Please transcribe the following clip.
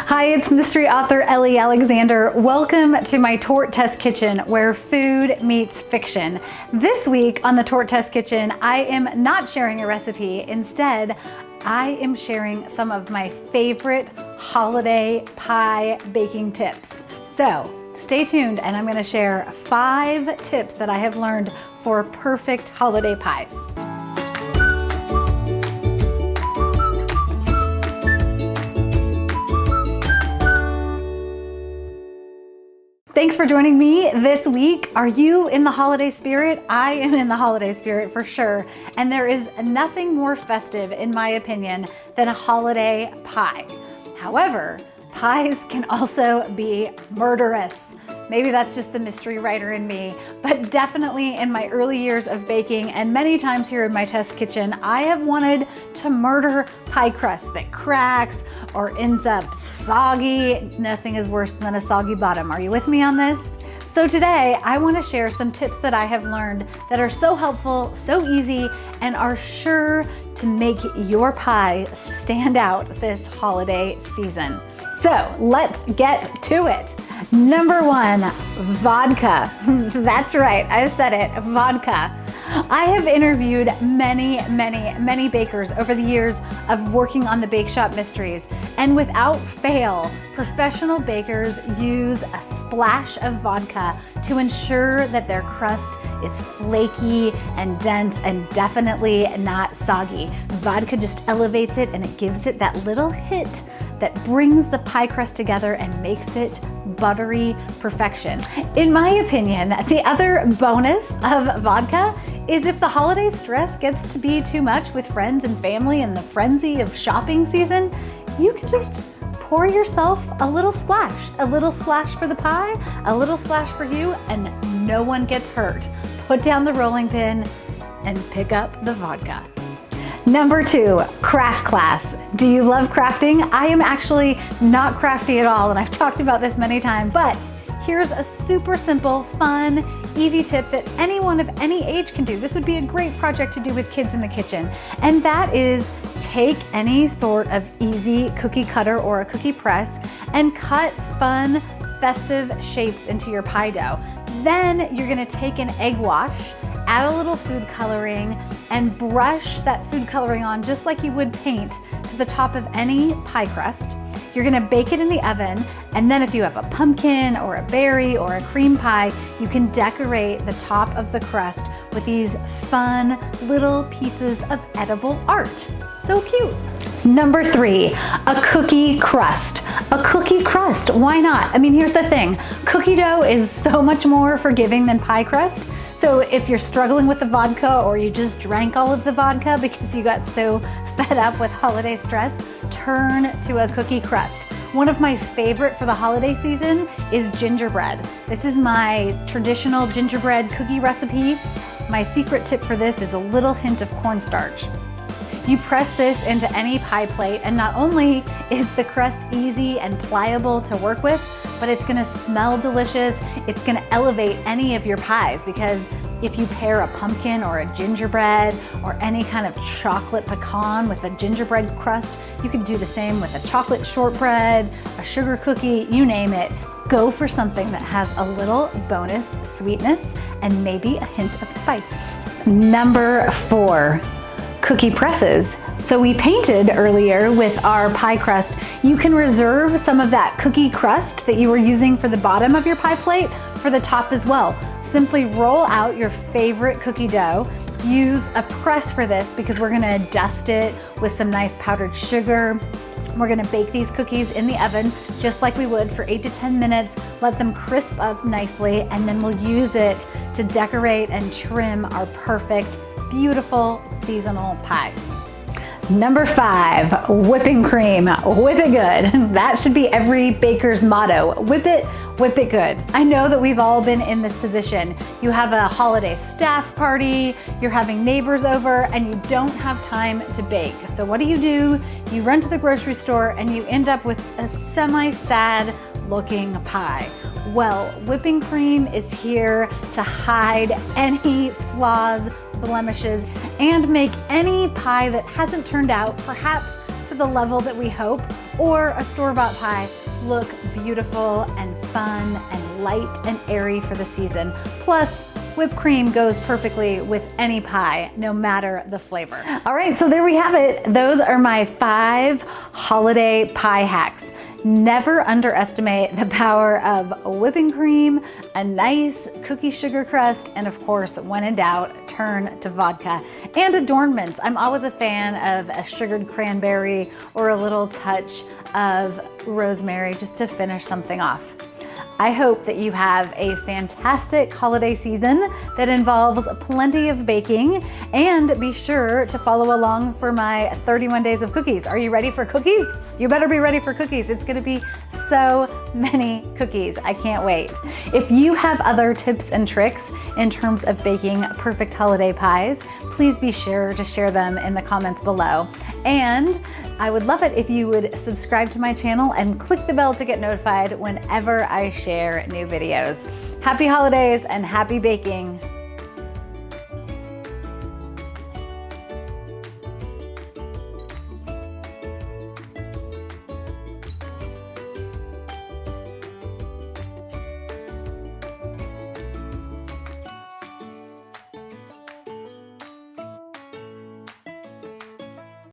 Hi, it's mystery author Ellie Alexander. Welcome to my Torte Test Kitchen, where food meets fiction. This week on the Torte Test Kitchen, I am not sharing a recipe. Instead, I am sharing some of my favorite holiday pie baking tips. So stay tuned, and I'm going to share 5 tips that I have learned for perfect holiday pies. Thanks for joining me this week. Are you in the holiday spirit? I am in the holiday spirit for sure. And there is nothing more festive, in my opinion, than a holiday pie. However, pies can also be murderous. Maybe that's just the mystery writer in me, but definitely in my early years of baking and many times here in my test kitchen, I have wanted to murder pie crust that cracks or ends up soggy. Nothing is worse than a soggy bottom. Are you with me on this? So today I want to share some tips that I have learned that are so helpful, so easy, and are sure to make your pie stand out this holiday season. So let's get to it. Number 1, vodka. That's right, I said it, vodka. I have interviewed many bakers over the years of working on the Bakeshop Mysteries, and without fail, professional bakers use a splash of vodka to ensure that their crust is flaky and dense and definitely not soggy. Vodka just elevates it, and it gives it that little hit that brings the pie crust together and makes it buttery perfection. In my opinion, the other bonus of vodka is if the holiday stress gets to be too much with friends and family and the frenzy of shopping season, you can just pour yourself a little splash for the pie, a little splash for you, and no one gets hurt. Put down the rolling pin and pick up the vodka. Number 2, craft class. Do you love crafting? I am actually not crafty at all, and I've talked about this many times, but here's a super simple, fun, easy tip that anyone of any age can do. This would be a great project to do with kids in the kitchen, and that is take any sort of easy cookie cutter or a cookie press and cut fun, festive shapes into your pie dough. Then you're gonna take an egg wash, add a little food coloring, and brush that food coloring on just like you would paint to the top of any pie crust. You're gonna bake it in the oven, and then if you have a pumpkin or a berry or a cream pie, you can decorate the top of the crust with these fun little pieces of edible art. So cute. Number 3, a cookie crust. A cookie crust, why not? I mean, here's the thing. Cookie dough is so much more forgiving than pie crust. So if you're struggling with the vodka, or you just drank all of the vodka because you got so fed up with holiday stress, turn to a cookie crust. One of my favorite for the holiday season is gingerbread. This is my traditional gingerbread cookie recipe. My secret tip for this is a little hint of cornstarch. You press this into any pie plate, and not only is the crust easy and pliable to work with, but it's gonna smell delicious. It's gonna elevate any of your pies, because if you pair a pumpkin or a gingerbread or any kind of chocolate pecan with a gingerbread crust, you could do the same with a chocolate shortbread, a sugar cookie, you name it. Go for something that has a little bonus sweetness and maybe a hint of spice. Number 4, cookie presses. So we painted earlier with our pie crust. You can reserve some of that cookie crust that you were using for the bottom of your pie plate for the top as well. Simply roll out your favorite cookie dough. Use a press for this because we're gonna dust it with some nice powdered sugar. We're gonna bake these cookies in the oven just like we would for 8 to 10 minutes. Let them crisp up nicely, and then we'll use it to decorate and trim our perfect, beautiful seasonal pies. Number 5, whipping cream. Whip it good. That should be every baker's motto. Whip it good. I know that we've all been in this position. You have a holiday staff party, you're having neighbors over, and you don't have time to bake. So what do? You run to the grocery store and you end up with a semi-sad looking pie. Well, whipping cream is here to hide any flaws, blemishes, and make any pie that hasn't turned out perhaps to the level that we hope or a store-bought pie look beautiful and fun and light and airy for the season. Plus, whipped cream goes perfectly with any pie, no matter the flavor. All right, so there we have it. Those are my 5 holiday pie hacks. Never underestimate the power of whipping cream, a nice cookie sugar crust, and of course, when in doubt, turn to vodka. And adornments. I'm always a fan of a sugared cranberry or a little touch of rosemary just to finish something off. I hope that you have a fantastic holiday season that involves plenty of baking, and be sure to follow along for my 31 days of cookies. Are you ready for cookies? You better be ready for cookies. It's gonna be so many cookies. I can't wait. If you have other tips and tricks in terms of baking perfect holiday pies, please be sure to share them in the comments below. And I would love it if you would subscribe to my channel and click the bell to get notified whenever I share new videos. Happy holidays and happy baking.